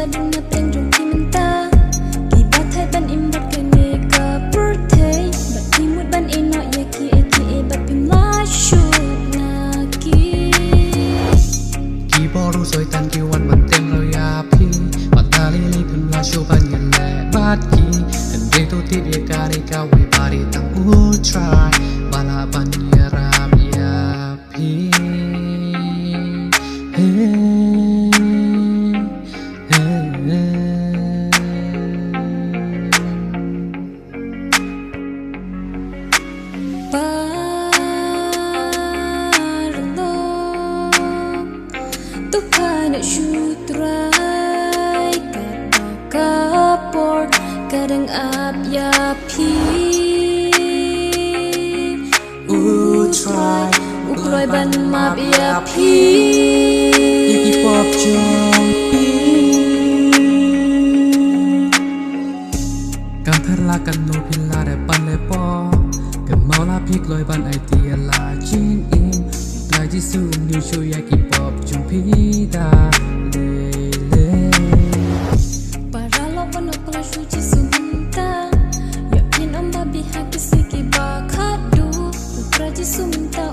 badung na preng jong ki menta ki bathai ban imbat ke ne ka birthday bat ki mut ban ino ye ki e bat pim la shu na ki boru soi tan ki wan ban tem lo ya phi patali li pim la shu ban ye le bat ki and de to ti ye ka ri ka we bari tang u try bala ban ye ram ya phi Tuhan syutrai kata kapor kadang ap ya pi try ukloi ban map ya pi Yaki pop jong Kam thar la kan no pila re pan le po Kam mau la phik loi ban idea la chin im La ji su new show yaki pop jong pi da le para lo pano kala shuji suminta ya pin amba biha kisiki ba khadu praji suminta